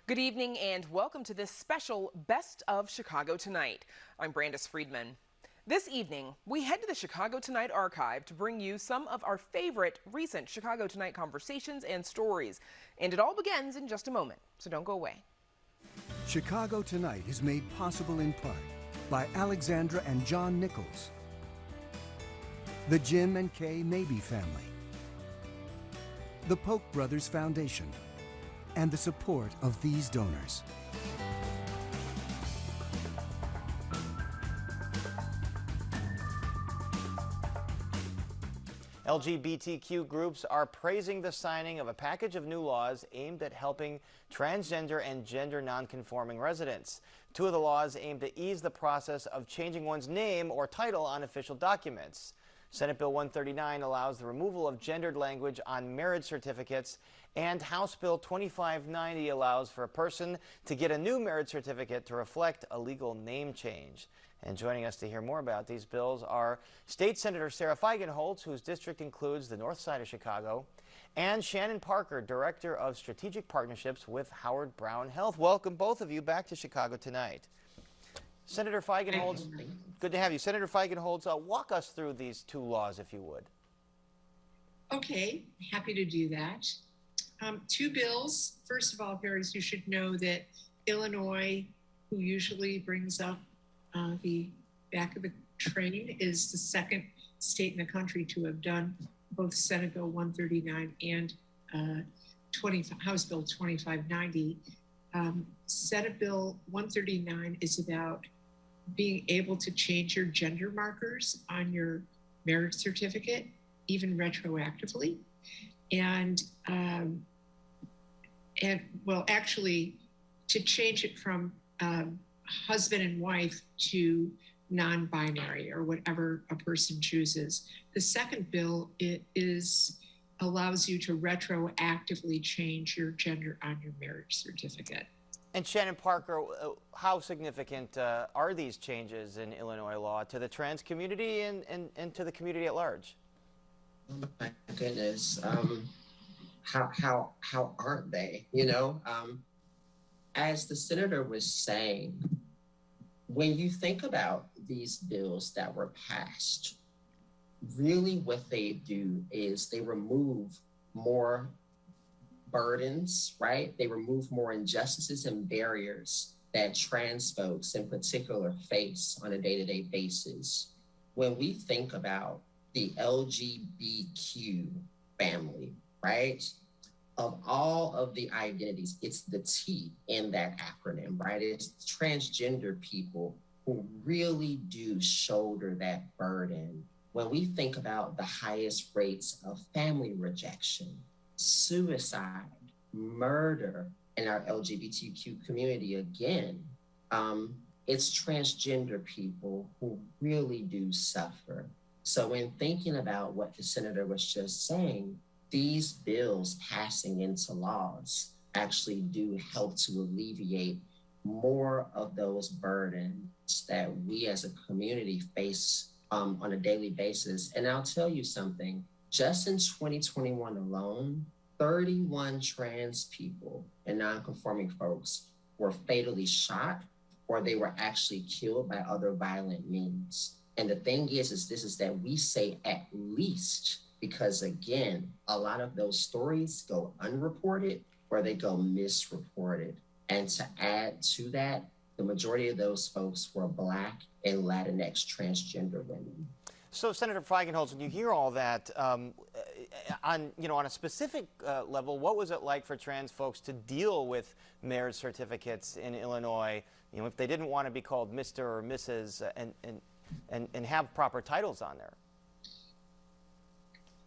Good evening and welcome to this special Best of Chicago Tonight. I'm Brandis Friedman. This evening, we head to the Chicago Tonight archive to bring you some of our favorite recent Chicago Tonight conversations and stories. And it all begins in just a moment, so don't go away. Chicago Tonight is made possible in part by Alexandra and John Nichols, the Jim and Kay Mabey family, the Polk Brothers Foundation, and the support of these donors. LGBTQ groups are praising the signing of a package of new laws aimed at helping transgender and gender nonconforming residents. Two of the laws aim to ease the process of changing one's name or title on official documents. Senate Bill 139 allows the removal of gendered language on marriage certificates, and House Bill 2590 allows for a person to get a new marriage certificate to reflect a legal name change. And joining us to hear more about these bills are State Senator Sarah Feigenholtz, whose district includes the north side of Chicago, and Shannon Parker, Director of Strategic Partnerships with Howard Brown Health. Welcome, both of you, back to Chicago Tonight. Senator Feigenholtz, good to have you. Senator Feigenholtz, walk us through these two laws, if you would. Okay, happy to do that. Two bills. First of all, Paris, you should know that Illinois, who usually brings up the back of the train, is the second state in the country to have done both Senate Bill 139 and House Bill 2590. Senate Bill 139 is about being able to change your gender markers on your marriage certificate, even retroactively. And well, actually, to change it from husband and wife to non-binary or whatever a person chooses. The second bill allows you to retroactively change your gender on your marriage certificate. And Shannon Parker, how significant are these changes in Illinois law to the trans community and to the community at large? Oh my goodness, how aren't they? You know, as the senator was saying, when you think about these bills that were passed, really what they do is they remove more burdens, right? They remove more injustices and barriers that trans folks in particular face on a day-to-day basis. When we think about the LGBTQ family, right? Of all of the identities, it's the T in that acronym, right? It's transgender people who really do shoulder that burden. When we think about the highest rates of family rejection, suicide, murder in our LGBTQ community, again, it's transgender people who really do suffer. So in thinking about what the senator was just saying, these bills passing into laws actually do help to alleviate more of those burdens that we as a community face on a daily basis. And I'll tell you something, just in 2021 alone, 31 trans people and non-conforming folks were fatally shot or they were actually killed by other violent means. And the thing is that we say at least, because again, a lot of those stories go unreported or they go misreported. And to add to that, the majority of those folks were Black and Latinx transgender women. So, Senator Feigenholtz, when you hear all that, on a specific level, what was it like for trans folks to deal with marriage certificates in Illinois? You know, if they didn't want to be called Mr. or Mrs. and have proper titles on there.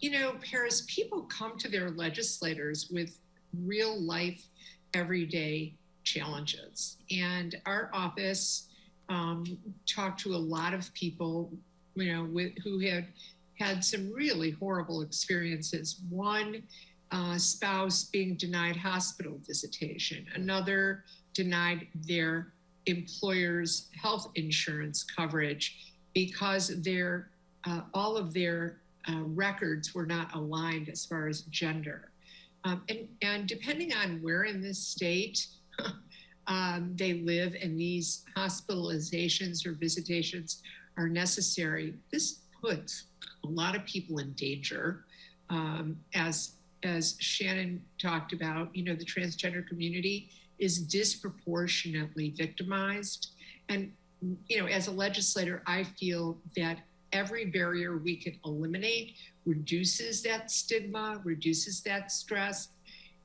You know, Paris, people come to their legislators with real life, everyday challenges. And our office talked to a lot of people, who had some really horrible experiences. One spouse being denied hospital visitation, another denied their employer's health insurance coverage because all of their records were not aligned as far as gender. And depending on where in this state they live and these hospitalizations or visitations are necessary, this puts a lot of people in danger. As Shannon talked about, the transgender community is disproportionately victimized. And, as a legislator, I feel that every barrier we can eliminate reduces that stigma, reduces that stress,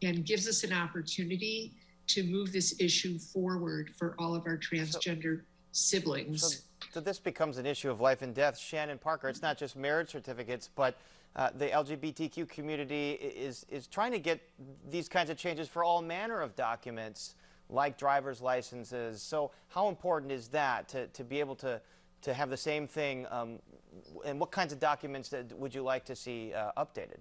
and gives us an opportunity to move this issue forward for all of our transgender siblings. So this becomes an issue of life and death. Shannon Parker, it's not just marriage certificates, but the LGBTQ community is trying to get these kinds of changes for all manner of documents, like driver's licenses. So how important is that to be able to have the same thing? And what kinds of documents would you like to see updated?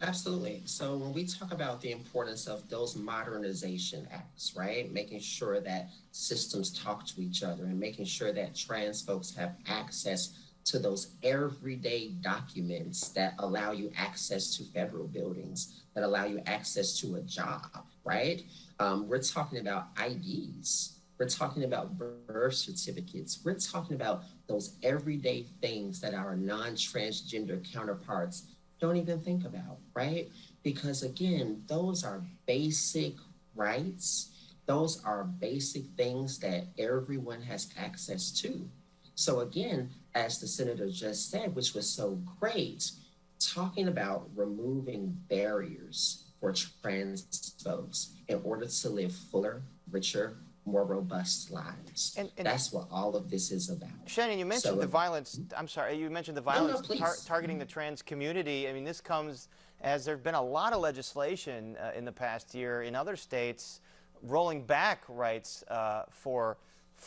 Absolutely. So when we talk about the importance of those modernization acts, right, making sure that systems talk to each other and making sure that trans folks have access to those everyday documents that allow you access to federal buildings, that allow you access to a job, right? We're talking about IDs. We're talking about birth certificates. We're talking about those everyday things that our non-transgender counterparts don't even think about, right? Because again, those are basic rights. Those are basic things that everyone has access to. So again, as the senator just said, which was so great, talking about removing barriers for trans folks in order to live fuller, richer, more robust lives. And that's what all of this is about. Shannon, you mentioned the violence. I'm sorry, you mentioned the violence targeting the trans community. I mean, this comes as there have been a lot of legislation in the past year in other states rolling back rights for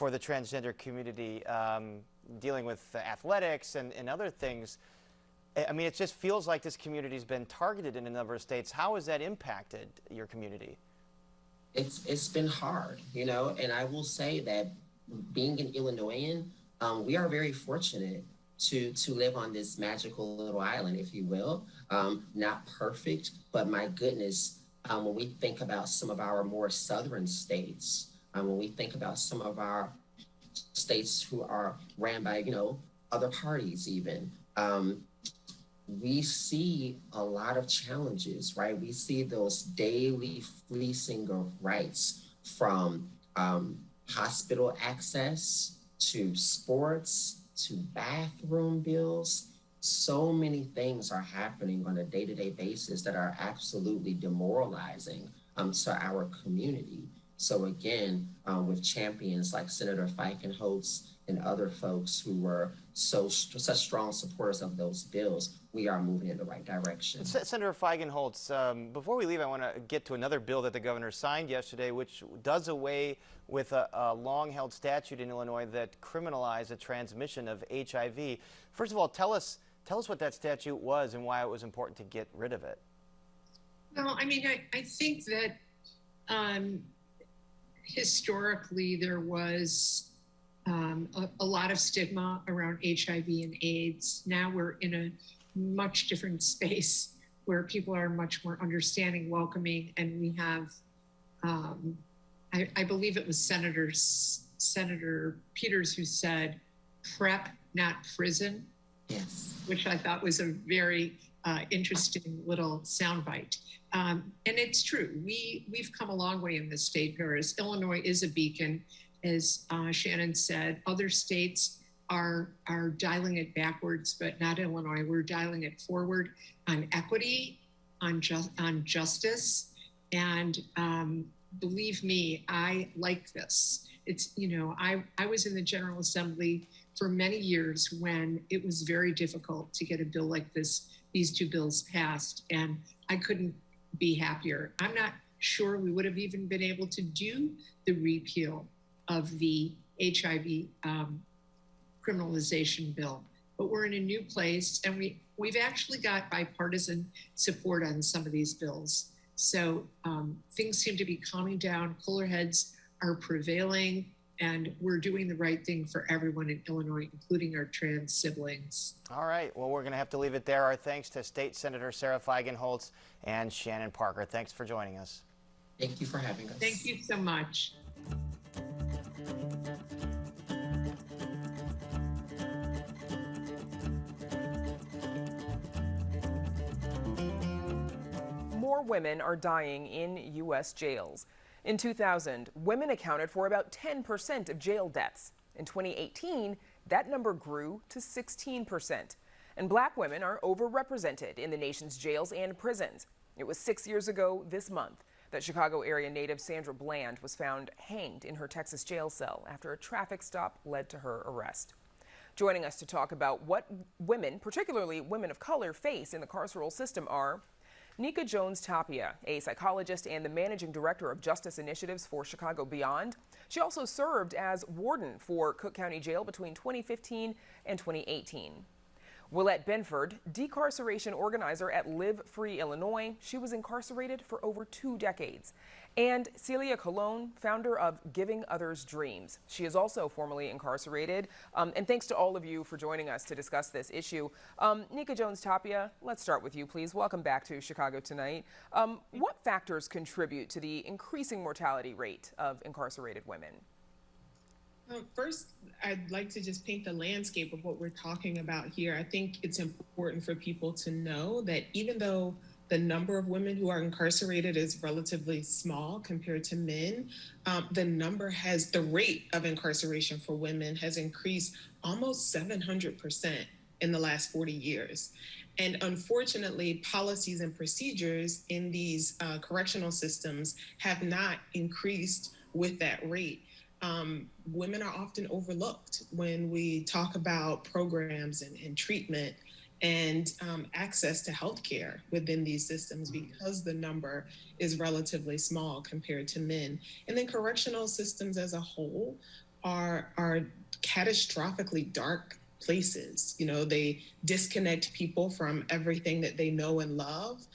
the transgender community, dealing with athletics and other things. I mean, it just feels like this community's been targeted in a number of states. How has that impacted your community? It's been hard, and I will say that being an Illinoisan, we are very fortunate to live on this magical little island, if you will. Not perfect, but my goodness, when we think about some of our more southern states, when we think about some of our states who are ran by, other parties even, we see a lot of challenges, right? We see those daily fleecing of rights from hospital access to sports to bathroom bills. So many things are happening on a day-to-day basis that are absolutely demoralizing to our community. So again, with champions like Senator Feigenholtz and other folks who were such strong supporters of those bills, we are moving in the right direction. Senator Feigenholtz, before we leave, I want to get to another bill that the governor signed yesterday, which does away with a long-held statute in Illinois that criminalized the transmission of HIV. First of all, tell us what that statute was and why it was important to get rid of it. Well, I mean, I think that historically there was a lot of stigma around HIV and AIDS. Now we're in a much different space where people are much more understanding, welcoming, and we have, I believe it was Senator Peters who said, "PrEP, not prison." Yes. Which I thought was a very interesting little soundbite. And it's true. We've come a long way in this state, Paris. Illinois is a beacon. As Shannon said, other states are dialing it backwards, but not Illinois. We're dialing it forward on equity, on justice, and believe me, I like this. It's, I was in the General Assembly for many years when it was very difficult to get a bill like these two bills passed, and I couldn't be happier. I'm not sure we would have even been able to do the repeal of the HIV criminalization bill, but we're in a new place, and we've actually got bipartisan support on some of these bills. So things seem to be calming down. Cooler heads are prevailing. And we're doing the right thing for everyone in Illinois, including our trans siblings. All right. Well, we're going to have to leave it there. Our thanks to State Senator Sarah Feigenholtz and Shannon Parker. Thanks for joining us. Thank you for having us. Thank you so much. More women are dying in U.S. jails. In 2000, women accounted for about 10% of jail deaths. In 2018, that number grew to 16%. And black women are overrepresented in the nation's jails and prisons. It was 6 years ago this month that Chicago area native Sandra Bland was found hanged in her Texas jail cell after a traffic stop led to her arrest. Joining us to talk about what women, particularly women of color, face in the carceral system are Nika Jones-Tapia, a psychologist and the managing director of Justice Initiatives for Chicago Beyond. She also served as warden for Cook County Jail between 2015 and 2018. Willette Benford, decarceration organizer at Live Free Illinois. She was incarcerated for over 2 decades. And Celia Colon, founder of Giving Others Dreams. She is also formerly incarcerated. And thanks to all of you for joining us to discuss this issue. Nika Jones-Tapia, let's start with you, please. Welcome back to Chicago Tonight. What factors contribute to the increasing mortality rate of incarcerated women? First, I'd like to just paint the landscape of what we're talking about here. I think it's important for people to know that even though the number of women who are incarcerated is relatively small compared to men, the rate of incarceration for women has increased almost 700% in the last 40 years. And unfortunately, policies and procedures in these correctional systems have not increased with that rate. Women are often overlooked when we talk about programs and treatment and access to healthcare within these systems because the number is relatively small compared to men. And then correctional systems as a whole are catastrophically dark places. You know, they disconnect people from everything that they know and love.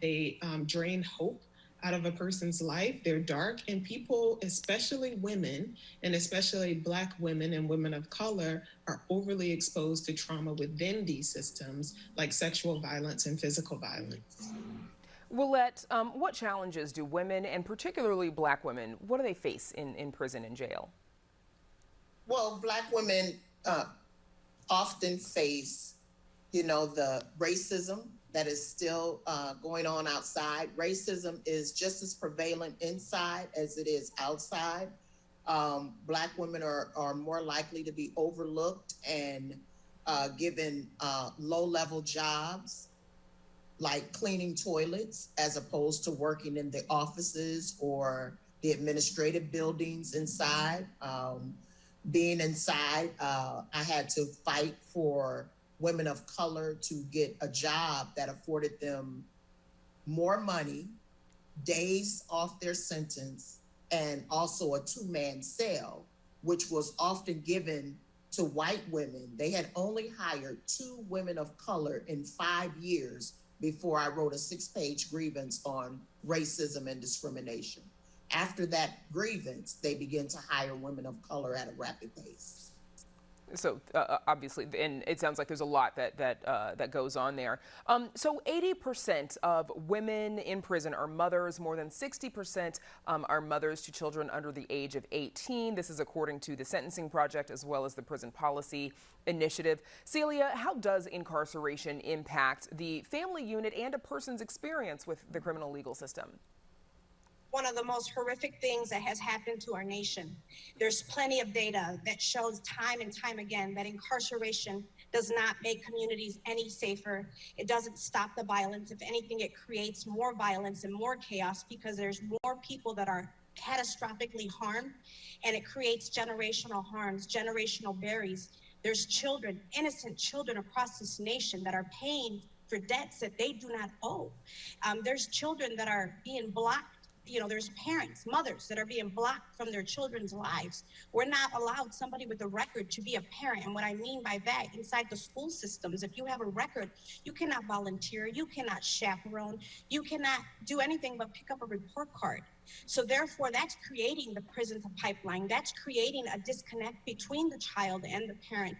They drain hope out of a person's life. They're dark, and people, especially women, and especially Black women and women of color, are overly exposed to trauma within these systems, like sexual violence and physical violence. Willette, what challenges do women, and particularly Black women, what do they face in prison and jail? Well, Black women often face, the racism that is still going on outside. Racism is just as prevalent inside as it is outside. Black women are more likely to be overlooked and given low-level jobs like cleaning toilets as opposed to working in the offices or the administrative buildings inside. Being inside, I had to fight for women of color to get a job that afforded them more money, days off their sentence, and also a 2-man cell, which was often given to white women. They had only hired 2 women of color in 5 years before I wrote a 6-page grievance on racism and discrimination. After that grievance, they began to hire women of color at a rapid pace. So obviously, and it sounds like there's a lot that goes on there. So 80% of women in prison are mothers. More than 60% are mothers to children under the age of 18. This is according to the Sentencing Project as well as the Prison Policy Initiative. Celia, how does incarceration impact the family unit and a person's experience with the criminal legal system? One of the most horrific things that has happened to our nation. There's plenty of data that shows time and time again that incarceration does not make communities any safer. It doesn't stop the violence. If anything, it creates more violence and more chaos because there's more people that are catastrophically harmed, and it creates generational harms, generational barriers. There's children, innocent children across this nation that are paying for debts that they do not owe. There's children that are being blocked. There's parents, mothers that are being blocked from their children's lives. We're not allowed somebody with a record to be a parent. And what I mean by that, inside the school systems, if you have a record, you cannot volunteer, you cannot chaperone, you cannot do anything but pick up a report card. So therefore, that's creating the prison to pipeline. That's creating a disconnect between the child and the parent.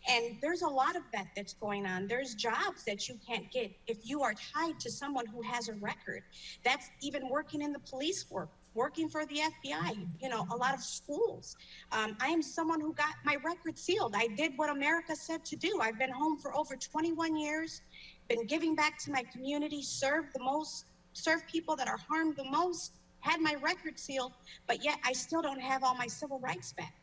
And there's a lot of that that's going on. There's jobs that you can't get if you are tied to someone who has a record. That's even working in the police work, working for the FBI, you know, a lot of schools. I am someone who got my record sealed. I did what America said to do. I've been home for over 21 years, been giving back to my community, served people that are harmed the most, had my record sealed, but yet I still don't have all my civil rights back.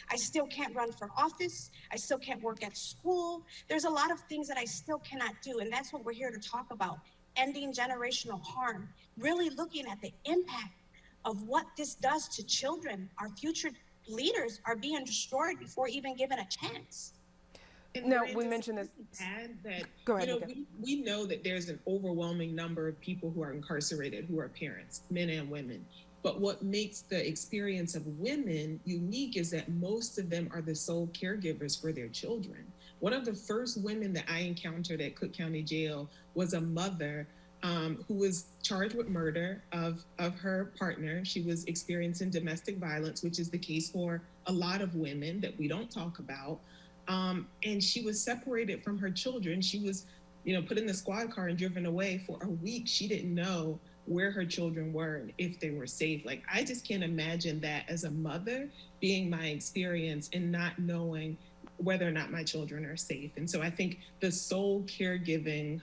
I still can't run for office. I still can't work at school. There's a lot of things that I still cannot do, and that's what we're here to talk about, ending generational harm, really looking at the impact of what this does to children. Our future leaders are being destroyed before even given a chance. And Now, Miranda, we mentioned this. Add that, Go ahead, you know, Nika. we know that there's an overwhelming number of people who are incarcerated who are parents, men and women. But what makes the experience of women unique is that most of them are the sole caregivers for their children. One of the first women that I encountered at Cook County Jail was a mother who was charged with murder of her partner. She was experiencing domestic violence, which is the case for a lot of women that we don't talk about. And she was separated from her children. She was, you know, put in the squad car and driven away for a week. She didn't know where her children were and if they were safe. Like, I just can't imagine that as a mother being my experience and not knowing whether or not my children are safe. And so I think the sole caregiving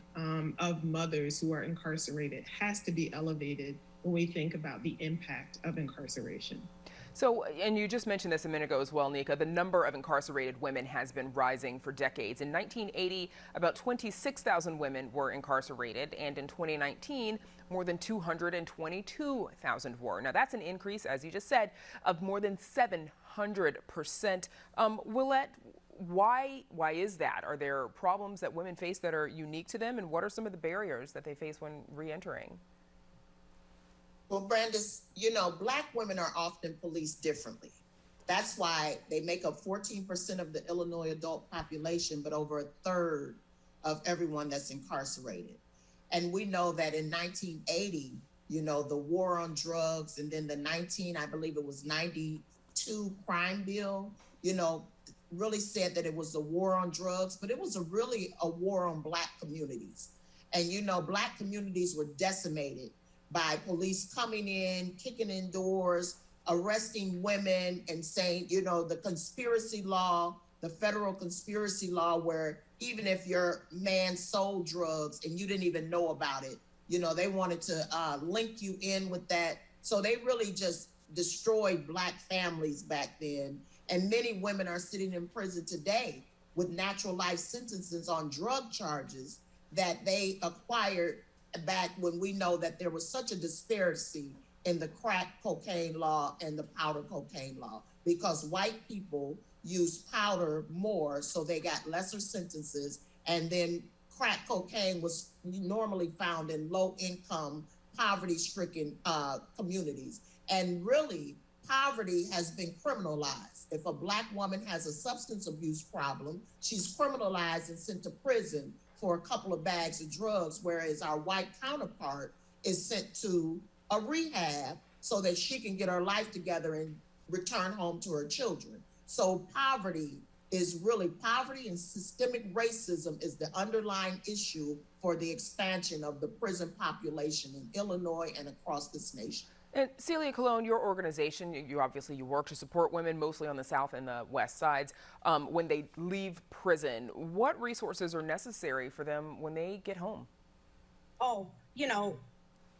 of mothers who are incarcerated has to be elevated when we think about the impact of incarceration. So, and you just mentioned this a minute ago as well, Nika, the number of incarcerated women has been rising for decades. In 1980, about 26,000 women were incarcerated, and in 2019, more than 222,000 were. Now, that's an increase, as you just said, of more than 700%. Willette, why is that? Are there problems that women face that are unique to them, and what are some of the barriers that they face when re-entering? Well, Brandis, you know, Black women are often policed differently. That's why they make up 14% of the Illinois adult population, but over a third of everyone that's incarcerated. And we know that in 1980, you know, the war on drugs, and then the 92 crime bill, you know, really said that it was a war on drugs, but it was really a war on Black communities. And, you know, Black communities were decimated by police coming in, kicking in doors, arresting women, and saying, you know, the conspiracy law, the federal conspiracy law, where even if your man sold drugs and you didn't even know about it, you know, they wanted to link you in with that. So they really just destroyed Black families back then. And many women are sitting in prison today with natural life sentences on drug charges that they acquired back when we know that there was such a disparity in the crack cocaine law and the powder cocaine law, because white people use powder more, so they got lesser sentences. And then crack cocaine was normally found in low income, poverty stricken communities. And really, poverty has been criminalized. If a Black woman has a substance abuse problem, she's criminalized and sent to prison for a couple of bags of drugs, whereas our white counterpart is sent to a rehab so that she can get her life together and return home to her children. So poverty and systemic racism is the underlying issue for the expansion of the prison population in Illinois and across this nation. And Celia Colon, your organization, you work to support women mostly on the South and the West sides when they leave prison. What resources are necessary for them when they get home? Oh, you know,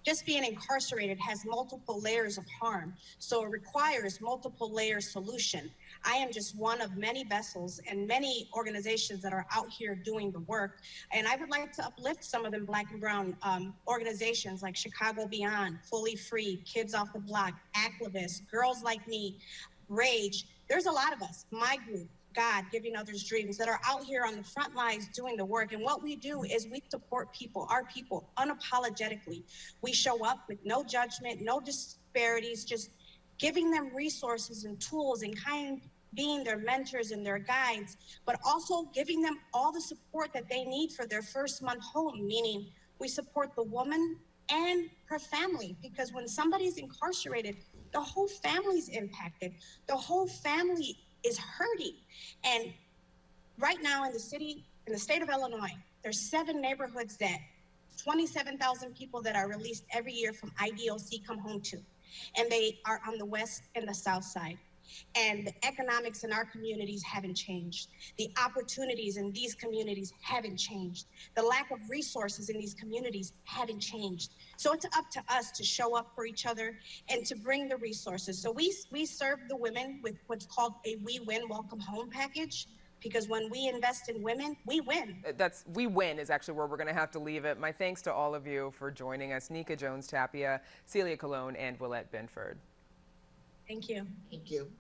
just being incarcerated has multiple layers of harm, so it requires multiple layer solution. I am just one of many vessels and many organizations that are out here doing the work, and I would like to uplift some of them Black and brown organizations like Chicago Beyond, Fully Free, Kids Off the Block, Activists, Girls Like Me, Rage. There's a lot of us, my group, God, Giving Others Dreams, that are out here on the front lines doing the work. And what we do is we support people, our people, unapologetically. We show up with no judgment, no disparities, just giving them resources and tools and being their mentors and their guides, but also giving them all the support that they need for their first month home, meaning we support the woman, and her family, because when somebody's incarcerated, the whole family's impacted. The whole family is hurting. And right now in the state of Illinois, there's 7 neighborhoods that 27,000 people that are released every year from IDOC come home to. And they are on the west and the south side. And the economics in our communities haven't changed. The opportunities in these communities haven't changed. The lack of resources in these communities haven't changed. So it's up to us to show up for each other and to bring the resources. So we serve the women with what's called a We Win Welcome Home package, because when we invest in women, we win. We win is actually where we're going to have to leave it. My thanks to all of you for joining us. Nika Jones-Tapia, Celia Colon, and Willette Binford. Thank you. Thank you.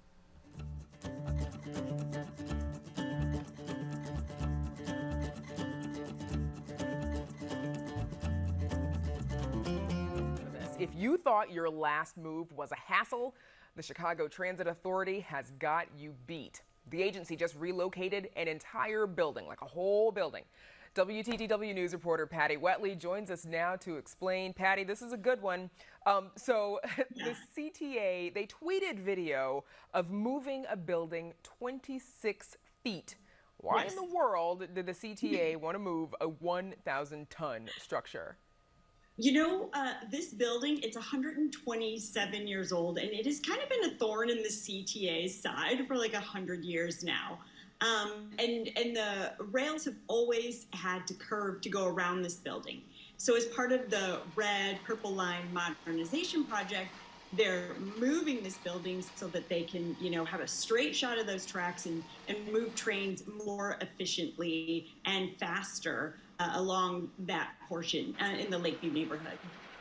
If you thought your last move was a hassle, the Chicago Transit Authority has got you beat. The agency just relocated an entire building, like a whole building. WTTW News reporter Patty Wetley joins us now to explain. Patty, this is a good one. The CTA, they tweeted video of moving a building 26 feet. Why in the world did the CTA want to move a 1,000-ton structure? You know, this building, it's 127 years old, and it has kind of been a thorn in the CTA's side for like 100 years now. And the rails have always had to curve to go around this building. So as part of the Red Purple Line modernization project, they're moving this building so that they can, you know, have a straight shot of those tracks and move trains more efficiently and faster along that portion in the Lakeview neighborhood.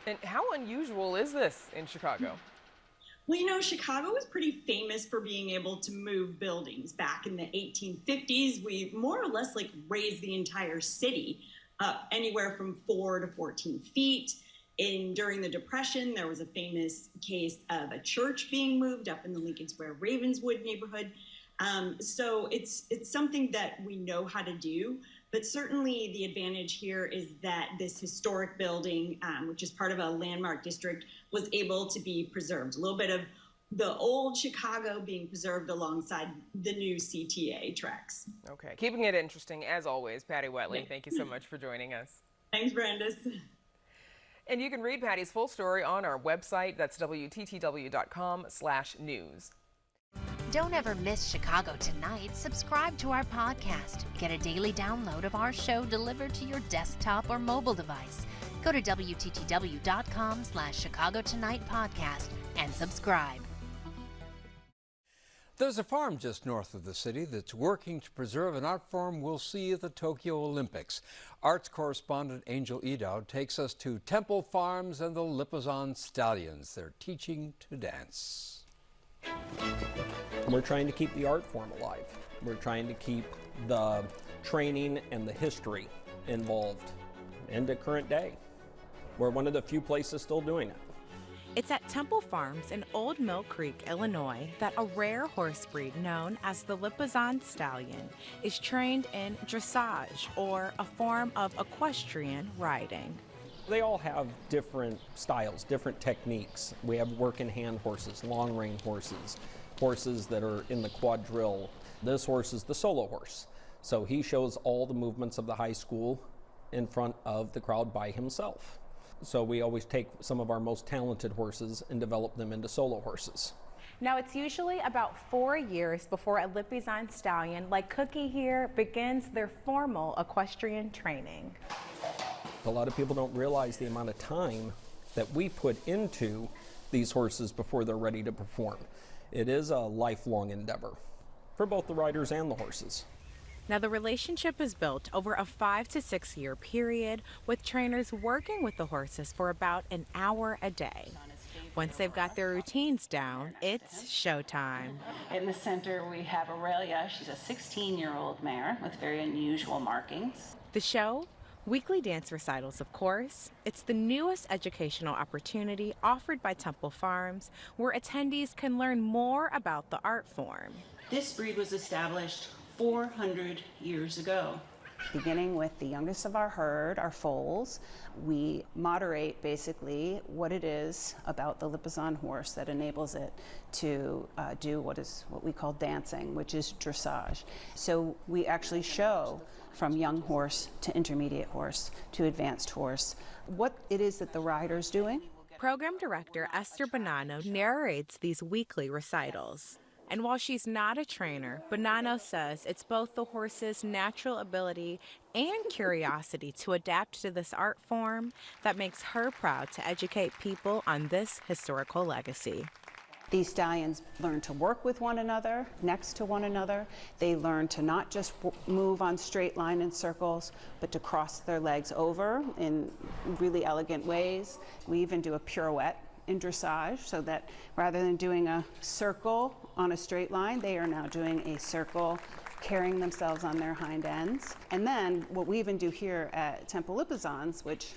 And how unusual is this in Chicago? Well, you know, Chicago was pretty famous for being able to move buildings. Back in the 1850s, we more or less like raised the entire city up anywhere from 4 to 14 feet. During the Depression, there was a famous case of a church being moved up in the Lincoln Square Ravenswood neighborhood. So it's something that we know how to do. But certainly the advantage here is that this historic building, which is part of a landmark district, was able to be preserved. A little bit of the old Chicago being preserved alongside the new CTA tracks. Okay, keeping it interesting as always. Patty Wetley, thank you so much for joining us. Thanks, Brandis. And you can read Patty's full story on our website. That's WTTW.com/news. Don't ever miss Chicago Tonight. Subscribe to our podcast. Get a daily download of our show delivered to your desktop or mobile device. Go to WTTW.com/Chicago Tonight podcast and subscribe. There's a farm just north of the city that's working to preserve an art form we'll see at the Tokyo Olympics. Arts correspondent Angel Edow takes us to Temple Farms and the Lipizzan stallions. They're teaching to dance. We're trying to keep the art form alive. We're trying to keep the training and the history involved into current day. We're one of the few places still doing it. It's at Temple Farms in Old Mill Creek, Illinois, that a rare horse breed known as the Lipizzan stallion is trained in dressage, or a form of equestrian riding. They all have different styles, different techniques. We have work-in-hand horses, long-rein horses, horses that are in the quadrille. This horse is the solo horse. So he shows all the movements of the high school in front of the crowd by himself. So we always take some of our most talented horses and develop them into solo horses. Now, it's usually about 4 years before a Lipizzan stallion, like Cookie here, begins their formal equestrian training. A lot of people don't realize the amount of time that we put into these horses before they're ready to perform. It is a lifelong endeavor for both the riders and the horses. Now, the relationship is built over a 5 to 6 year period, with trainers working with the horses for about an hour a day. Once they've got their routines down, it's showtime. In the center, we have Aurelia. She's a 16-year-old mare with very unusual markings. The show? Weekly dance recitals, of course. It's the newest educational opportunity offered by Temple Farms, where attendees can learn more about the art form. This breed was established 400 years ago. Beginning with the youngest of our herd, our foals, we moderate basically what it is about the Lipizzan horse that enables it to do what we call dancing, which is dressage. So we actually show from young horse to intermediate horse to advanced horse what it is that the rider's doing. Program Director Esther Bonanno narrates these weekly recitals. And while she's not a trainer, Bonanno says it's both the horse's natural ability and curiosity to adapt to this art form that makes her proud to educate people on this historical legacy. These stallions learn to work with one another, next to one another. They learn to not just move on straight line in circles, but to cross their legs over in really elegant ways. We even do a pirouette in dressage, so that rather than doing a circle on a straight line, they are now doing a circle, carrying themselves on their hind ends. And then what we even do here at Temple Lipizzans, which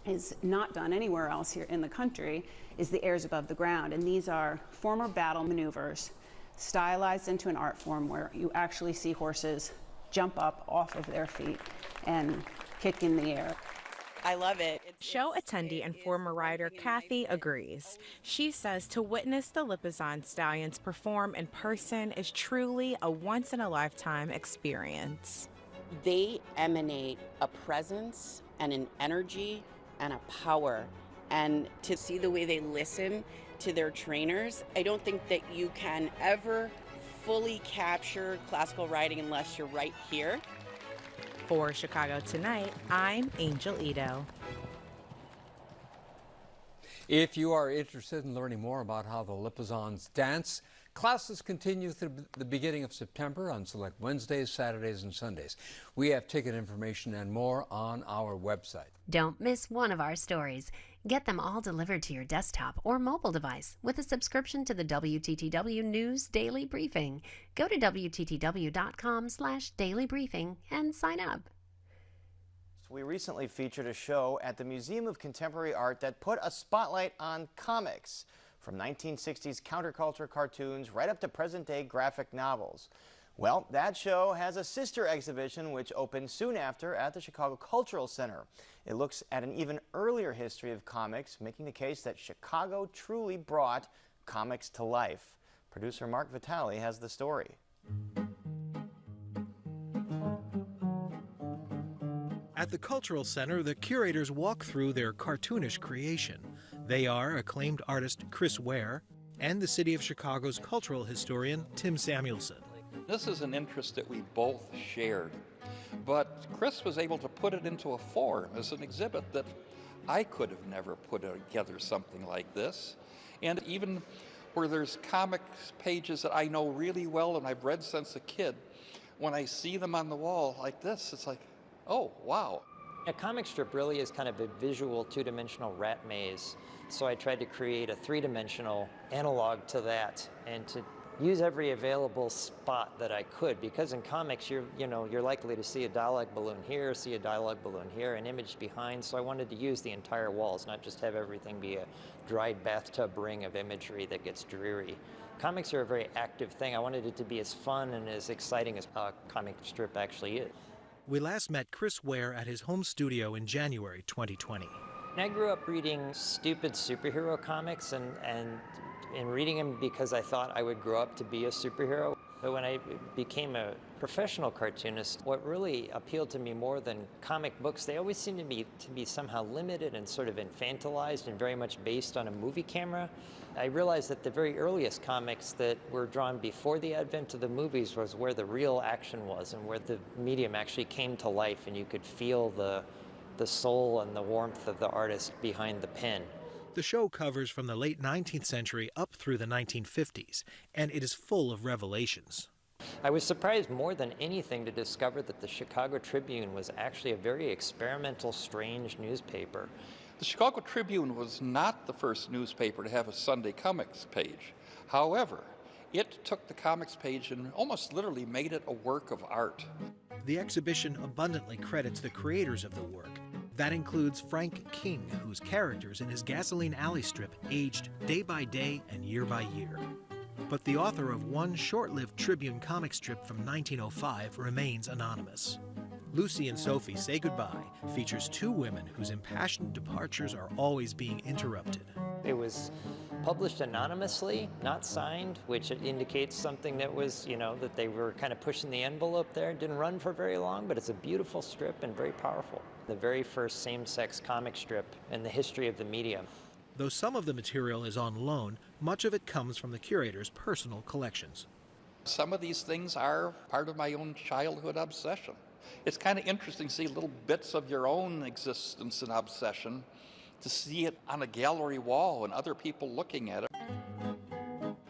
is not done anywhere else here in the country, is the airs above the ground. And these are former battle maneuvers stylized into an art form where you actually see horses jump up off of their feet and kick in the air. I love it. Show attendee and former rider Kathy agrees. She says to witness the Lipizzan stallions perform in person is truly a once-in-a-lifetime experience. They emanate a presence and an energy and a power. And to see the way they listen to their trainers, I don't think that you can ever fully capture classical riding unless you're right here. For Chicago Tonight, I'm Angel Ito. If you are interested in learning more about how the Lipizzans dance, classes continue through the beginning of September on select Wednesdays, Saturdays, and Sundays. We have ticket information and more on our website. Don't miss one of our stories. Get them all delivered to your desktop or mobile device with a subscription to the WTTW News Daily Briefing. Go to WTTW.com/Daily Briefing and sign up. We recently featured a show at the Museum of Contemporary Art that put a spotlight on comics, from 1960s counterculture cartoons right up to present-day graphic novels. Well, that show has a sister exhibition which opened soon after at the Chicago Cultural Center. It looks at an even earlier history of comics, making the case that Chicago truly brought comics to life. Producer Mark Vitale has the story. At the Cultural Center, the curators walk through their cartoonish creation. They are acclaimed artist Chris Ware and the City of Chicago's cultural historian Tim Samuelson. This is an interest that we both shared, but Chris was able to put it into a form as an exhibit that I could have never put together something like this. And even where there's comics pages that I know really well and I've read since a kid, when I see them on the wall like this, it's like, oh, wow. A comic strip really is kind of a visual two-dimensional rat maze. So I tried to create a three-dimensional analog to that and to use every available spot that I could, because in comics you're likely to see a dialogue balloon here, see a dialogue balloon here, an image behind. So I wanted to use the entire walls, not just have everything be a dried bathtub ring of imagery that gets dreary. Comics are a very active thing. I wanted it to be as fun and as exciting as a comic strip actually is. We last met Chris Ware at his home studio in January 2020. I grew up reading stupid superhero comics and reading them because I thought I would grow up to be a superhero. But when I became a professional cartoonist, what really appealed to me more than comic books, they always seemed to be somehow limited and sort of infantilized and very much based on a movie camera. I realized that the very earliest comics that were drawn before the advent of the movies was where the real action was and where the medium actually came to life and you could feel the soul and the warmth of the artist behind the pen. The show covers from the late 19th century up through the 1950s, and it is full of revelations. I was surprised more than anything to discover that the Chicago Tribune was actually a very experimental, strange newspaper. The Chicago Tribune was not the first newspaper to have a Sunday comics page. However, it took the comics page and almost literally made it a work of art. The exhibition abundantly credits the creators of the work. That includes Frank King, whose characters in his Gasoline Alley strip aged day by day and year by year. But the author of one short-lived Tribune comic strip from 1905 remains anonymous. Lucy and Sophie Say Goodbye features two women whose impassioned departures are always being interrupted. It was published anonymously, not signed, which indicates something that was, that they were kind of pushing the envelope there. It didn't run for very long, but it's a beautiful strip and very powerful. The very first same-sex comic strip in the history of the medium. Though some of the material is on loan, much of it comes from the curator's personal collections. Some of these things are part of my own childhood obsession. It's kind of interesting to see little bits of your own existence and obsession, to see it on a gallery wall and other people looking at it.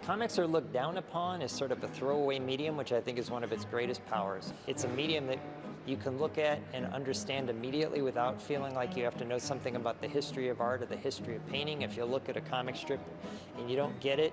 Comics are looked down upon as sort of a throwaway medium, which I think is one of its greatest powers. It's a medium that you can look at and understand immediately without feeling like you have to know something about the history of art or the history of painting. If you look at a comic strip and you don't get it,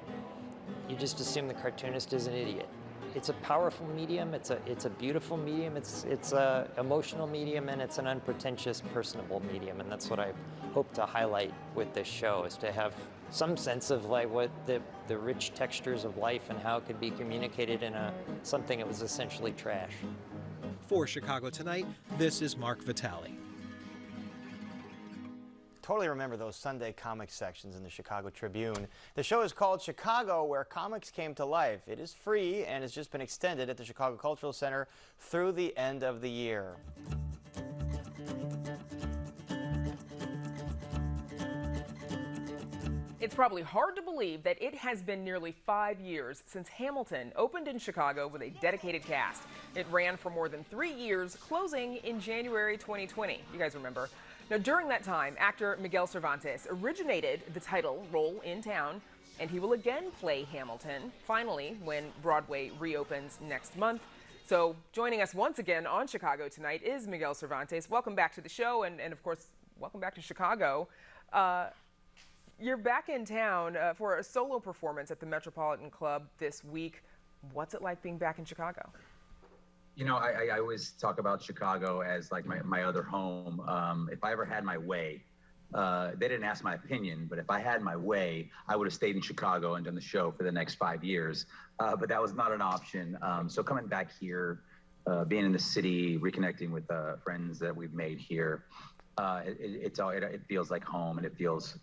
you just assume the cartoonist is an idiot. It's a powerful medium, it's a beautiful medium, it's a emotional medium, and it's an unpretentious, personable medium, and that's what I hope to highlight with this show, is to have some sense of like what the rich textures of life and how it could be communicated in something that was essentially trash. For Chicago Tonight, this is Mark Vitale. Totally remember those Sunday comic sections in the Chicago Tribune. The show is called Chicago, Where Comics Came to Life. It is free and has just been extended at the Chicago Cultural Center through the end of the year. It's probably hard to believe that it has been nearly 5 years since Hamilton opened in Chicago with a dedicated cast. It ran for more than 3 years, closing in January 2020. You guys remember. Now, during that time, actor Miguel Cervantes originated the title role in town, and he will again play Hamilton, finally, when Broadway reopens next month. So joining us once again on Chicago Tonight is Miguel Cervantes. Welcome back to the show, and of course, welcome back to Chicago. You're back in town for a solo performance at the Metropolitan Club this week. What's it like being back in Chicago? You know, I always talk about Chicago as like my other home. If I ever had my way, they didn't ask my opinion, but if I had my way, I would have stayed in Chicago and done the show for the next 5 years. But that was not an option. So coming back here, being in the city, reconnecting with friends that we've made here, it feels like home, and it feels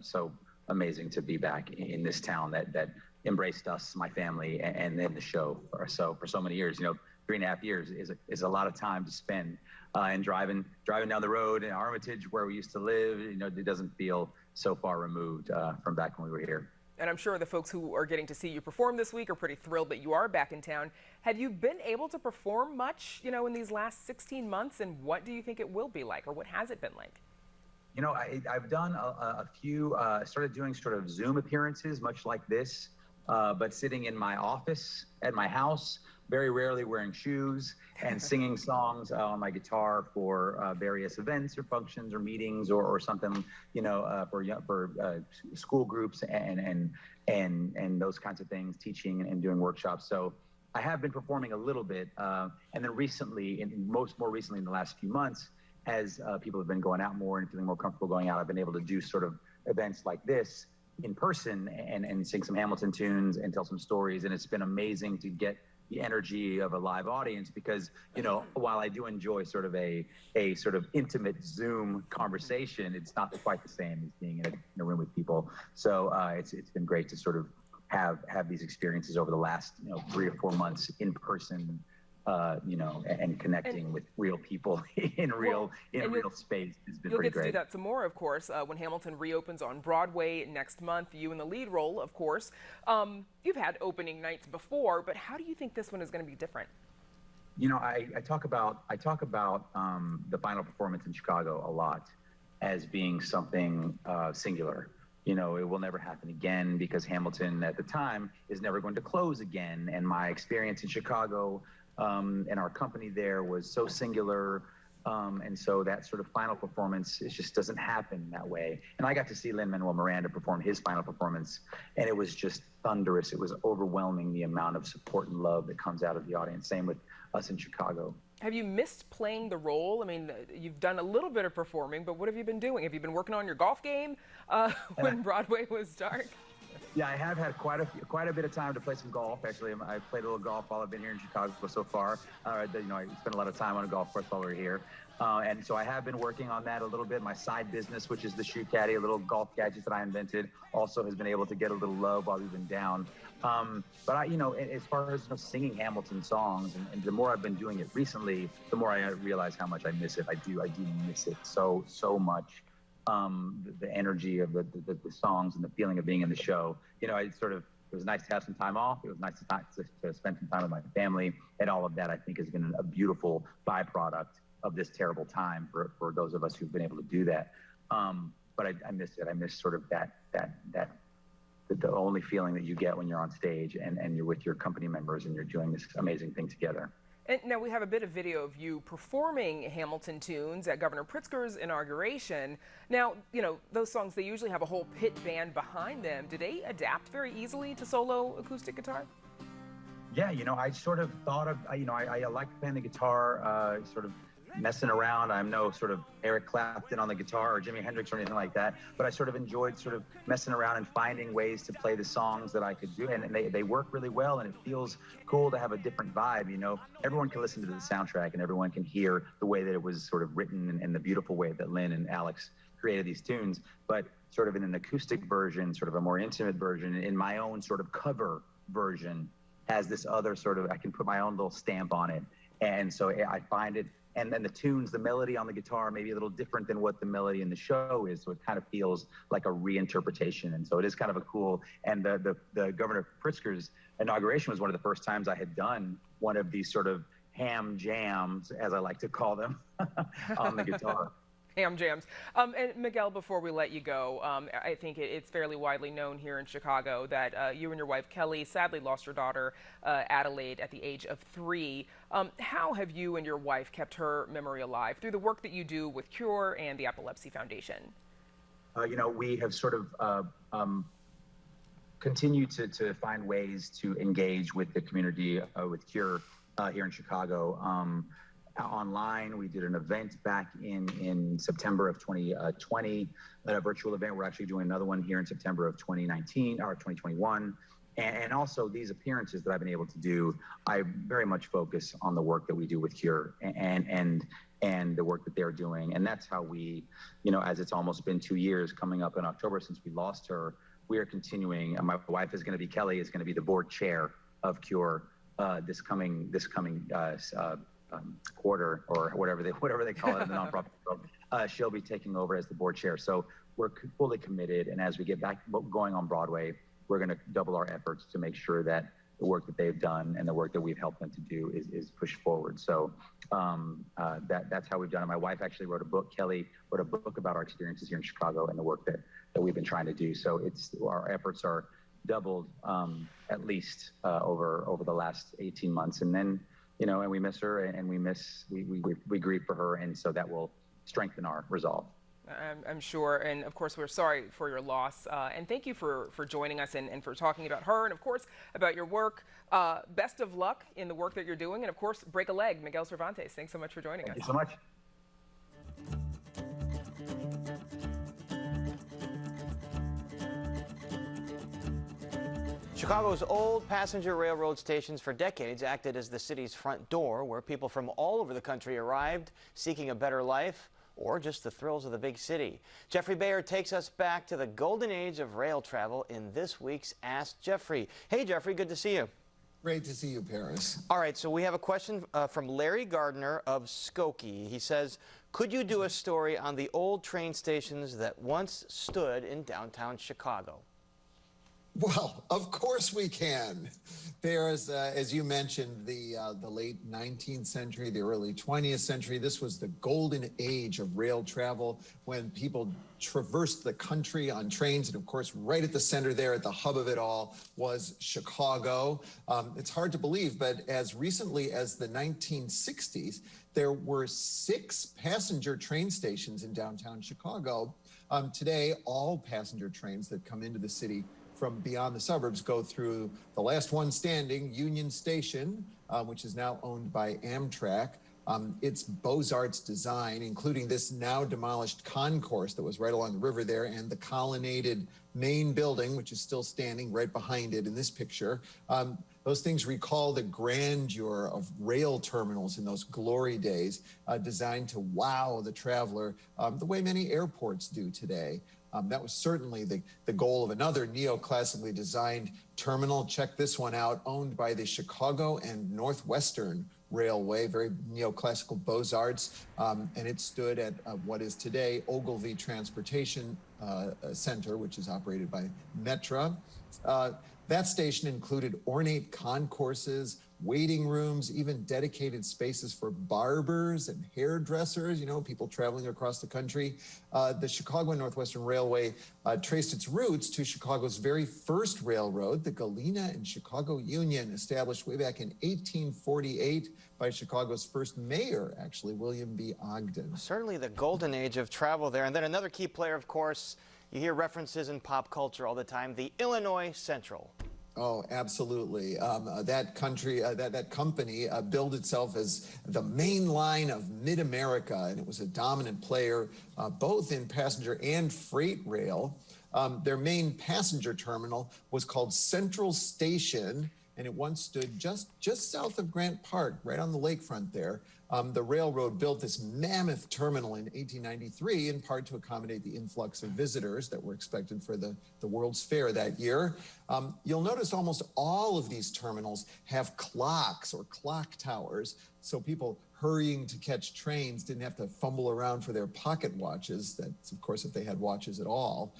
so amazing to be back in this town that embraced us, my family, and then the show for so many years. You know, 3.5 years is a lot of time to spend, and driving down the road in Armitage where we used to live. You know, it doesn't feel so far removed from back when we were here. And I'm sure the folks who are getting to see you perform this week are pretty thrilled that you are back in town. Have you been able to perform much, you know, in these last 16 months, and what do you think it will be like, or what has it been like? You know, I've done a few, started doing sort of Zoom appearances, much like this, but sitting in my office at my house, very rarely wearing shoes, and singing songs on my guitar for various events or functions or meetings or something, you know, for school groups and those kinds of things, teaching and doing workshops. So I have been performing a little bit, and then recently, more recently in the last few months, as people have been going out more and feeling more comfortable going out, I've been able to do sort of events like this in person and sing some Hamilton tunes and tell some stories. And it's been amazing to get the energy of a live audience, because, you know, while I do enjoy sort of a sort of intimate Zoom conversation, it's not quite the same as being in a room with people. So it's been great to sort of have these experiences over the last 3 or 4 months in person, you know, and connecting with real people in real space has been pretty great. You'll get to do that some more, of course, when Hamilton reopens on Broadway next month. You in the lead role, of course. You've had opening nights before, but how do you think this one is going to be different? You know, I talk about the final performance in Chicago a lot as being something singular. You know, it will never happen again, because Hamilton at the time is never going to close again. And my experience in Chicago and our company there was so singular. And so that sort of final performance, it just doesn't happen that way. And I got to see Lin-Manuel Miranda perform his final performance, and it was just thunderous. It was overwhelming, the amount of support and love that comes out of the audience. Same with us in Chicago. Have you missed playing the role? I mean, you've done a little bit of performing, but what have you been doing? Have you been working on your golf game when Broadway was dark? Yeah, I have had quite a bit of time to play some golf. Actually, I played a little golf while I've been here in Chicago so far. I spent a lot of time on a golf course while we were here. And so I have been working on that a little bit. My side business, which is the Shoe Caddy, a little golf gadget that I invented, also has been able to get a little love while we've been down. But as far as singing Hamilton songs, and the more I've been doing it recently, the more I realize how much I miss it. I do miss it so much. The energy of the songs and the feeling of being in the show. It was nice to have some time off. It was nice to spend some time with my family, and all of that I think has been a beautiful byproduct of this terrible time for those of us who've been able to do that. But I miss it. I miss sort of the only feeling that you get when you're on stage and you're with your company members and you're doing this amazing thing together. And now we have a bit of video of you performing Hamilton tunes at Governor Pritzker's inauguration. Now, those songs, they usually have a whole pit band behind them. Do they adapt very easily to solo acoustic guitar? Yeah, I sort of thought of, I like playing the guitar, sort of messing around. I'm no sort of Eric Clapton on the guitar or Jimi Hendrix or anything like that, but I sort of enjoyed sort of messing around and finding ways to play the songs that I could do, and they work really well, and it feels cool to have a different vibe. Everyone can listen to the soundtrack and everyone can hear the way that it was sort of written and the beautiful way that Lynn and Alex created these tunes, but sort of in an acoustic version, sort of a more intimate version, in my own sort of cover version, has this other sort of, I can put my own little stamp on it. And so I find it, and then the tunes, the melody on the guitar may be a little different than what the melody in the show is. So it kind of feels like a reinterpretation. And so it is kind of a cool, and the Governor Pritzker's inauguration was one of the first times I had done one of these sort of ham jams, as I like to call them, on the guitar. Ham jams. And Miguel, before we let you go, I think it's fairly widely known here in Chicago that you and your wife Kelly sadly lost your daughter Adelaide at the age of 3. How have you and your wife kept her memory alive through the work that you do with Cure and the Epilepsy Foundation? We have sort of continued to find ways to engage with the community with Cure here in Chicago. Online, we did an event back in September of 2020, a virtual event. We're actually doing another one here in September of 2019 or 2021. And also these appearances that I've been able to do, I very much focus on the work that we do with Cure and the work that they're doing. And that's how we, as it's almost been 2 years coming up in October since we lost her, we are continuing. My wife is going to be, Kelly is going to be the board chair of Cure this coming quarter, or whatever they call it in the nonprofit world. She'll be taking over as the board chair. So we're fully committed, and as we get back going on Broadway, we're going to double our efforts to make sure that the work that they've done and the work that we've helped them to do is pushed forward. So that's how we've done it. My wife actually wrote a book. Kelly wrote a book about our experiences here in Chicago and the work that we've been trying to do. So our efforts are doubled at least over the last 18 months, and then. And we miss her, and we grieve for her, and so that will strengthen our resolve. I'm sure, and of course we're sorry for your loss, and thank you for joining us and for talking about her, and of course about your work. Best of luck in the work that you're doing, and of course break a leg. Miguel Cervantes, thanks so much for joining us. Thank you so much. Chicago's old passenger railroad stations for decades acted as the city's front door, where people from all over the country arrived seeking a better life or just the thrills of the big city. Jeffrey Bayer takes us back to the golden age of rail travel in this week's Ask Jeffrey. Hey, Jeffrey, good to see you. Great to see you, Paris. All right, so we have a question from Larry Gardner of Skokie. He says, could you do a story on the old train stations that once stood in downtown Chicago? Well, of course we can. There's, as you mentioned, the late 19th century, the early 20th century. This was the golden age of rail travel when people traversed the country on trains. And of course, right at the center there, at the hub of it all, was Chicago. It's hard to believe, but as recently as the 1960s, there were 6 passenger train stations in downtown Chicago. Today, all passenger trains that come into the city from beyond the suburbs go through the last one standing, Union Station, which is now owned by Amtrak. It's Beaux-Arts design, including this now demolished concourse that was right along the river there, and the colonnaded main building, which is still standing right behind it in this picture. Those things recall the grandeur of rail terminals in those glory days, designed to wow the traveler the way many airports do today. That was certainly the goal of another neoclassically designed terminal. Check this one out, owned by the Chicago and Northwestern Railway, very neoclassical Beaux-Arts, and it stood at what is today Ogilvy Transportation Center, which is operated by Metra. That station included ornate concourses, waiting rooms, even dedicated spaces for barbers and hairdressers, you know, people traveling across the country. The Chicago and Northwestern Railway traced its roots to Chicago's very first railroad, the Galena and Chicago Union, established way back in 1848 by Chicago's first mayor, actually, William B. Ogden. Certainly the golden age of travel there. And then another key player, of course, you hear references in pop culture all the time, the Illinois Central. Oh, absolutely. That company billed itself as the main line of mid-America, and it was a dominant player both in passenger and freight rail. Their main passenger terminal was called Central Station, and it once stood just south of Grant Park, right on the lakefront there. The railroad built this mammoth terminal in 1893, in part to accommodate the influx of visitors that were expected for the World's Fair that year. You'll notice almost all of these terminals have clocks or clock towers, so people hurrying to catch trains didn't have to fumble around for their pocket watches. That's, of course, if they had watches at all.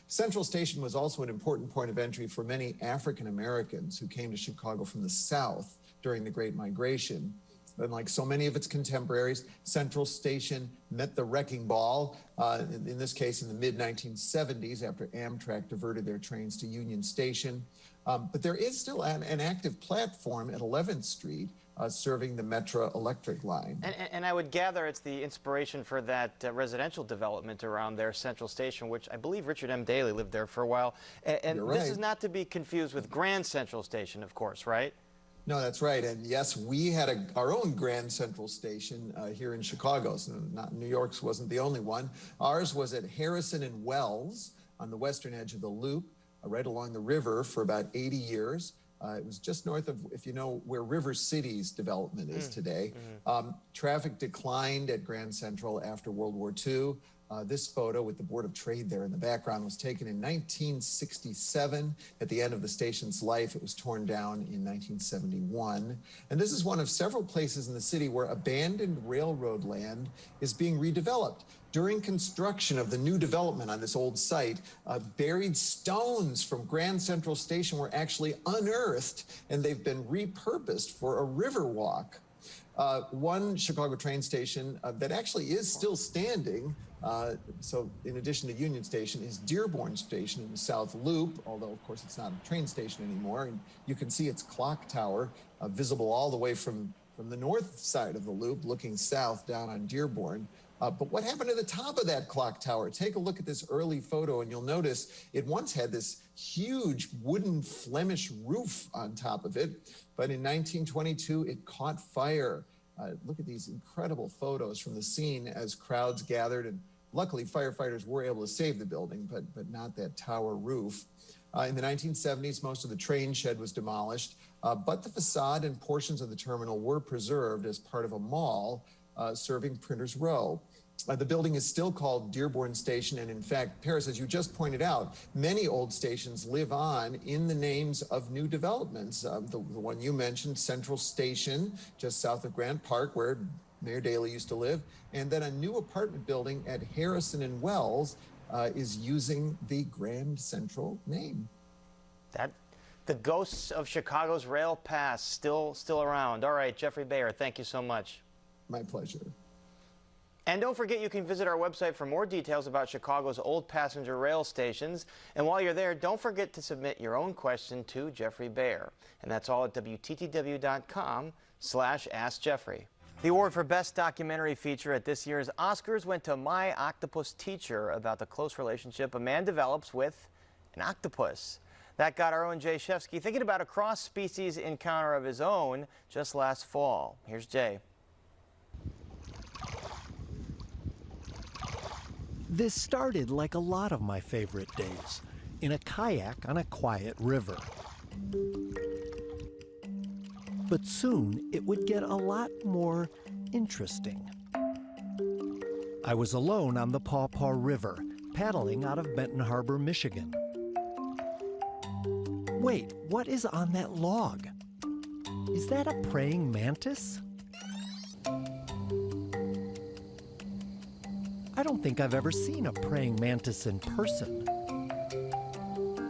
Central Station was also an important point of entry for many African Americans who came to Chicago from the South during the Great Migration. And like so many of its contemporaries, Central Station met the wrecking ball, in this case in the mid-1970s after Amtrak diverted their trains to Union Station. But there is still an active platform at 11th Street serving the Metra electric line. And I would gather it's the inspiration for that residential development around there, Central Station, which I believe Richard M. Daley lived there for a while. And You're right. This is not to be confused with Grand Central Station, of course, right? No, that's right. And yes, we had our own Grand Central Station here in Chicago. So not New York's wasn't the only one. Ours was at Harrison and Wells on the western edge of the Loop, right along the river for about 80 years. It was just north of, if you know where River City's development is today. Traffic declined at Grand Central after World War II. This photo with the Board of Trade there in the background was taken in 1967. At the end of the station's life, it was torn down in 1971. And this is one of several places in the city where abandoned railroad land is being redeveloped. During construction of the new development on this old site, buried stones from Grand Central Station were actually unearthed, and they've been repurposed for a river walk. One Chicago train station that actually is still standing, so in addition to Union Station, is Dearborn Station in the South Loop, although of course it's not a train station anymore. And you can see its clock tower visible all the way from the north side of the loop, looking south down on Dearborn. But what happened to the top of that clock tower? Take a look at this early photo and you'll notice it once had this huge wooden Flemish roof on top of it. But in 1922, it caught fire. Look at these incredible photos from the scene as crowds gathered, and luckily firefighters were able to save the building, but not that tower roof. In the 1970s, most of the train shed was demolished, but the facade and portions of the terminal were preserved as part of a mall serving Printers Row. The building is still called Dearborn Station, and in fact, Paris, as you just pointed out, many old stations live on in the names of new developments. The one you mentioned, Central Station, just south of Grant Park, where Mayor Daley used to live, and then a new apartment building at Harrison and Wells is using the Grand Central name. The ghosts of Chicago's rail past still around. All right, Jeffrey Bayer, thank you so much. My pleasure. And don't forget, you can visit our website for more details about Chicago's old passenger rail stations. And while you're there, don't forget to submit your own question to Jeffrey Bayer. And that's all at WTTW.com/AskJeffrey. The award for Best Documentary Feature at this year's Oscars went to My Octopus Teacher, about the close relationship a man develops with an octopus. That got our own Jay Shefsky thinking about a cross-species encounter of his own just last fall. Here's Jay. This started like a lot of my favorite days, in a kayak on a quiet river. But soon it would get a lot more interesting. I was alone on the Paw Paw River, paddling out of Benton Harbor, Michigan. Wait, what is on that log? Is that a praying mantis? I don't think I've ever seen a praying mantis in person.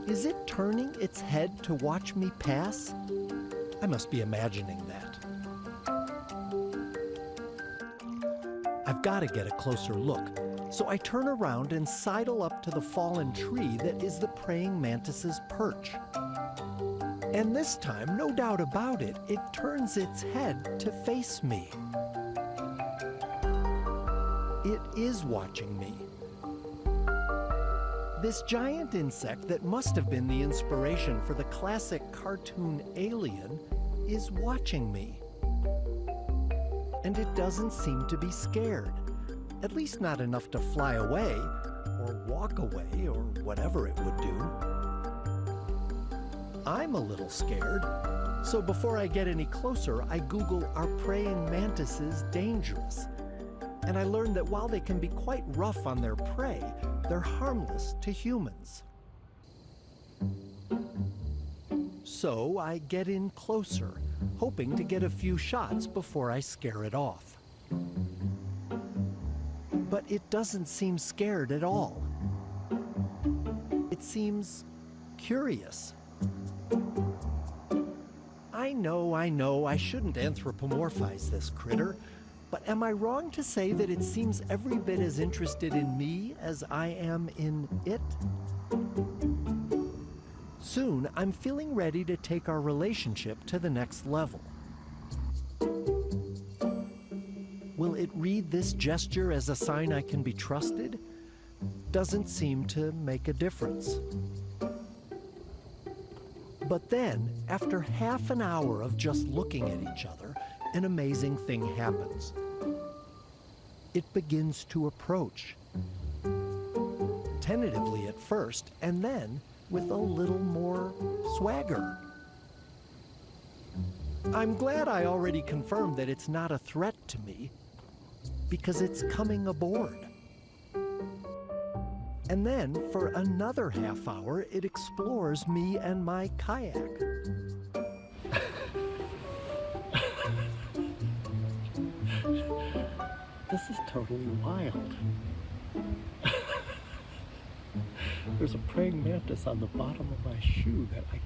Is it turning its head to watch me pass? I must be imagining that. I've got to get a closer look, so I turn around and sidle up to the fallen tree that is the praying mantis's perch. And this time, no doubt about it, it turns its head to face me. It is watching me. This giant insect that must have been the inspiration for the classic cartoon Alien is watching me. And it doesn't seem to be scared, at least not enough to fly away or walk away or whatever it would do. I'm a little scared, so before I get any closer, I Google, "Are praying mantises dangerous?" And I learned that while they can be quite rough on their prey, they're harmless to humans. So I get in closer, hoping to get a few shots before I scare it off. But it doesn't seem scared at all. It seems curious. I know, I shouldn't anthropomorphize this critter, but am I wrong to say that it seems every bit as interested in me as I am in it? Soon, I'm feeling ready to take our relationship to the next level. Will it read this gesture as a sign I can be trusted? Doesn't seem to make a difference. But then, after half an hour of just looking at each other, an amazing thing happens. It begins to approach. Tentatively at first, and then with a little more swagger. I'm glad I already confirmed that it's not a threat to me, because it's coming aboard. And then, for another half hour, it explores me and my kayak. This is totally wild. There's a praying mantis on the bottom of my shoe that I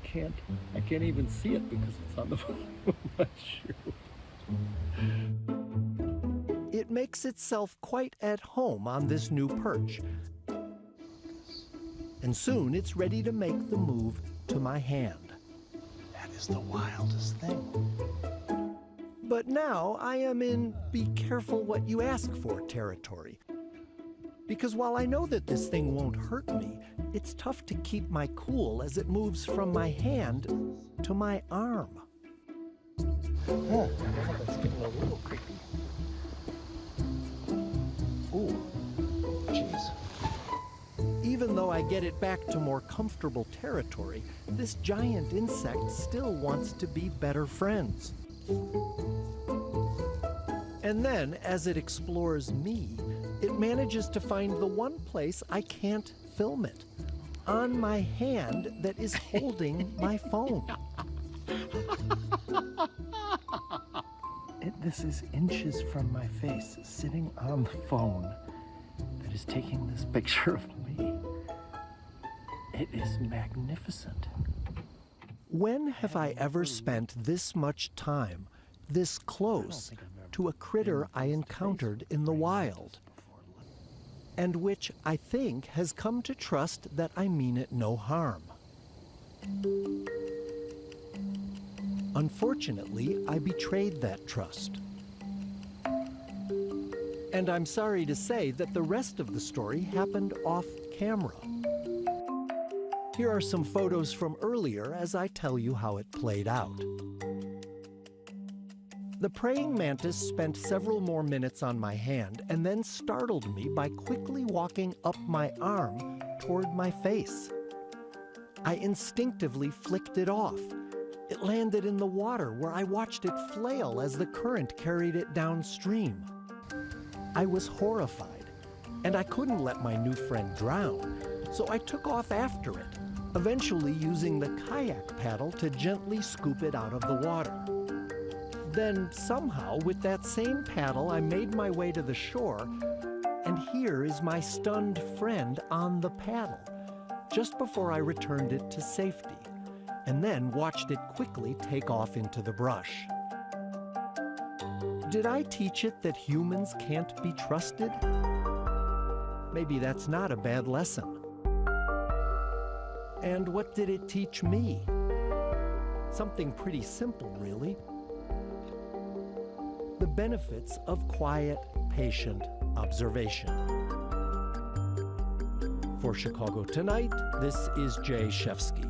can't even see it because it's on the bottom of my shoe. It makes itself quite at home on this new perch. And soon it's ready to make the move to my hand. That is the wildest thing. But now I am in be careful what you ask for territory. Because while I know that this thing won't hurt me, it's tough to keep my cool as it moves from my hand to my arm. Oh, that's getting a little creepy. Ooh, jeez. Even though I get it back to more comfortable territory, this giant insect still wants to be better friends. And then, as it explores me, it manages to find the one place I can't film it, on my hand that is holding my phone. This is inches from my face, sitting on the phone that is taking this picture of me. It is magnificent. When have I ever spent this much time, this close, to a critter I encountered in the wild, and which I think has come to trust that I mean it no harm? Unfortunately, I betrayed that trust. And I'm sorry to say that the rest of the story happened off camera. Here are some photos from earlier as I tell you how it played out. The praying mantis spent several more minutes on my hand and then startled me by quickly walking up my arm toward my face. I instinctively flicked it off. It landed in the water where I watched it flail as the current carried it downstream. I was horrified, and I couldn't let my new friend drown, so I took off after it, eventually using the kayak paddle to gently scoop it out of the water. Then somehow, with that same paddle, I made my way to the shore, and here is my stunned friend on the paddle, just before I returned it to safety, and then watched it quickly take off into the brush. Did I teach it that humans can't be trusted? Maybe that's not a bad lesson. And what did it teach me? Something pretty simple, really. The benefits of quiet, patient observation. For Chicago Tonight, this is Jay Shefsky.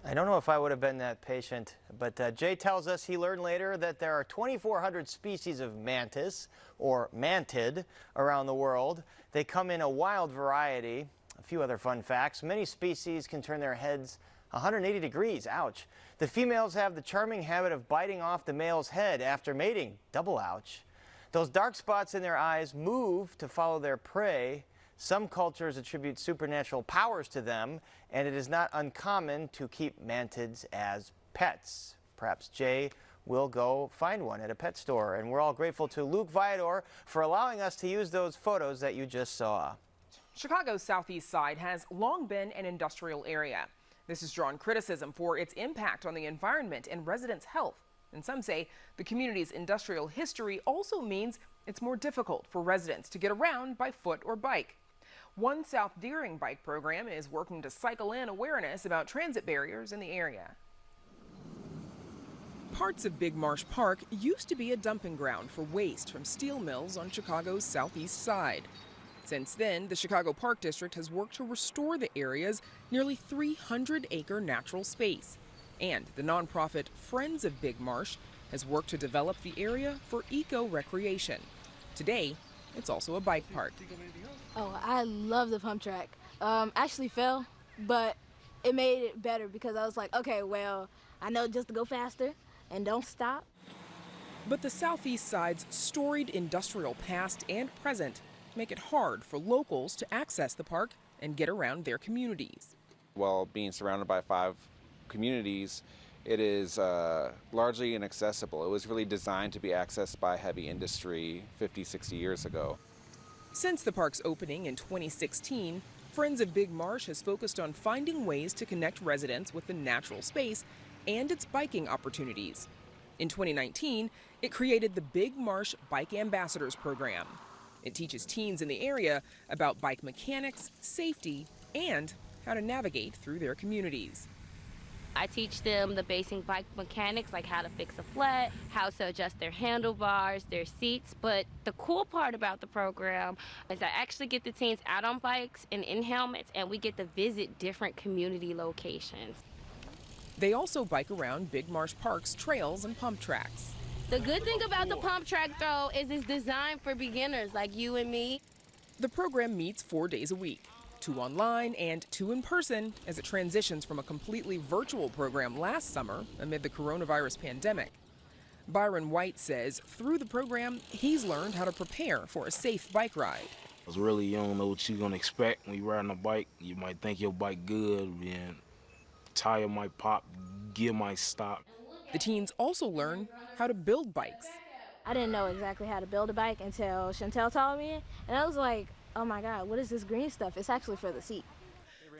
I don't know if I would have been that patient, but Jay tells us he learned later that there are 2,400 species of mantis, or mantid, around the world. They come in a wild variety. A few other fun facts. Many species can turn their heads 180 degrees, ouch. The females have the charming habit of biting off the male's head after mating, double ouch. Those dark spots in their eyes move to follow their prey. Some cultures attribute supernatural powers to them, and it is not uncommon to keep mantids as pets. Perhaps Jay will go find one at a pet store, and we're all grateful to Luke Viador for allowing us to use those photos that you just saw. Chicago's southeast side has long been an industrial area. This has drawn criticism for its impact on the environment and residents' health. And some say the community's industrial history also means it's more difficult for residents to get around by foot or bike. One South Deering bike program is working to cycle in awareness about transit barriers in the area. Parts of Big Marsh Park used to be a dumping ground for waste from steel mills on Chicago's southeast side. Since then, the Chicago Park District has worked to restore the area's nearly 300-acre natural space. And the nonprofit Friends of Big Marsh has worked to develop the area for eco-recreation. Today, it's also a bike park. Oh, I love the pump track. Actually fell, but it made it better because I was like, okay, well, I know just to go faster and don't stop. But the southeast side's storied industrial past and present make it hard for locals to access the park and get around their communities. While being surrounded by 5 communities, it is largely inaccessible. It was really designed to be accessed by heavy industry 50, 60 years ago. Since the park's opening in 2016, Friends of Big Marsh has focused on finding ways to connect residents with the natural space and its biking opportunities. In 2019, it created the Big Marsh Bike Ambassadors program. It teaches teens in the area about bike mechanics, safety, and how to navigate through their communities. I teach them the basic bike mechanics, like how to fix a flat, how to adjust their handlebars, their seats. But the cool part about the program is I actually get the teens out on bikes and in helmets, and we get to visit different community locations. They also bike around Big Marsh Park's trails and pump tracks. The good thing about the pump track, though, is it's designed for beginners like you and me. The program meets 4 days a week, 2 online and 2 in person, as it transitions from a completely virtual program last summer amid the coronavirus pandemic. Byron White says through the program, he's learned how to prepare for a safe bike ride. I was really young, don't know what you're gonna expect when you're riding a bike. You might think your bike good, and tire might pop, gear might stop. The teens also learn how to build bikes. I didn't know exactly how to build a bike until Chantel taught me, and I was like, oh my God, what is this green stuff? It's actually for the seat.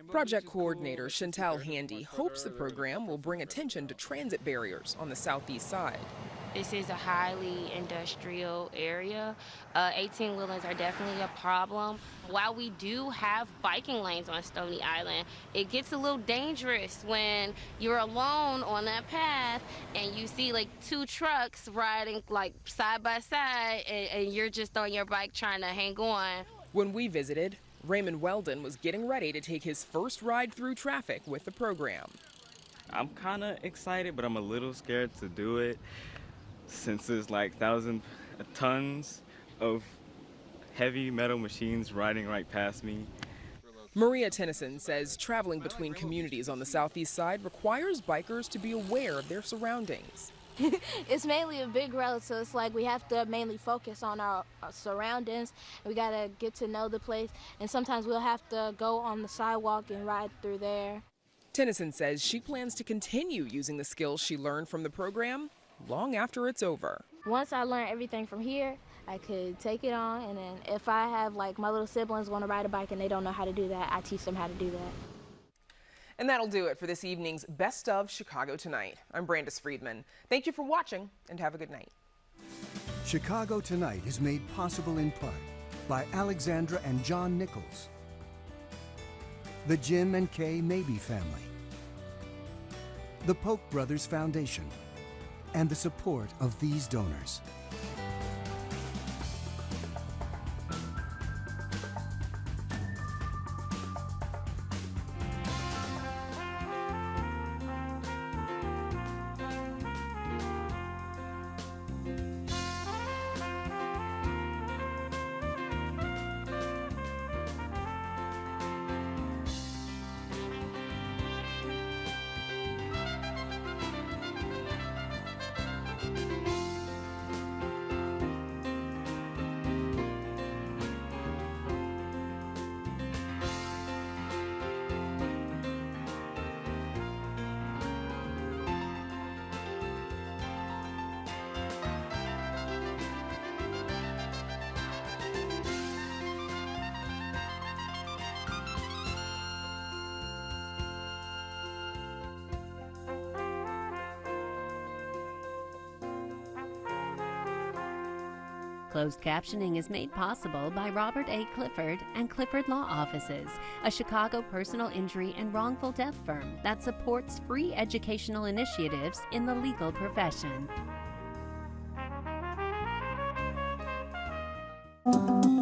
Project coordinator Chantal Handy hopes the program will bring attention to transit barriers on the southeast side. This is a highly industrial area. 18-wheelers are definitely a problem. While we do have biking lanes on Stony Island, it gets a little dangerous when you're alone on that path and you see like 2 trucks riding like side by side and you're just on your bike trying to hang on. When we visited, Raymond Weldon was getting ready to take his first ride through traffic with the program. I'm kind of excited, but I'm a little scared to do it since there's like 1,000 tons of heavy metal machines riding right past me. Maria Tennyson says traveling between communities on the southeast side requires bikers to be aware of their surroundings. It's mainly a big road, so it's like we have to mainly focus on our surroundings. We gotta get to know the place, and sometimes we'll have to go on the sidewalk and ride through there. Tennyson says she plans to continue using the skills she learned from the program long after it's over. Once I learn everything from here, I could take it on, and then if I have like my little siblings want to ride a bike and they don't know how to do that, I teach them how to do that. And that'll do it for this evening's Best of Chicago Tonight. I'm Brandis Friedman. Thank you for watching and have a good night. Chicago Tonight is made possible in part by Alexandra and John Nichols, the Jim and Kay Mabey family, the Polk Brothers Foundation, and the support of these donors. Closed captioning is made possible by Robert A. Clifford and Clifford Law Offices, a Chicago personal injury and wrongful death firm that supports free educational initiatives in the legal profession.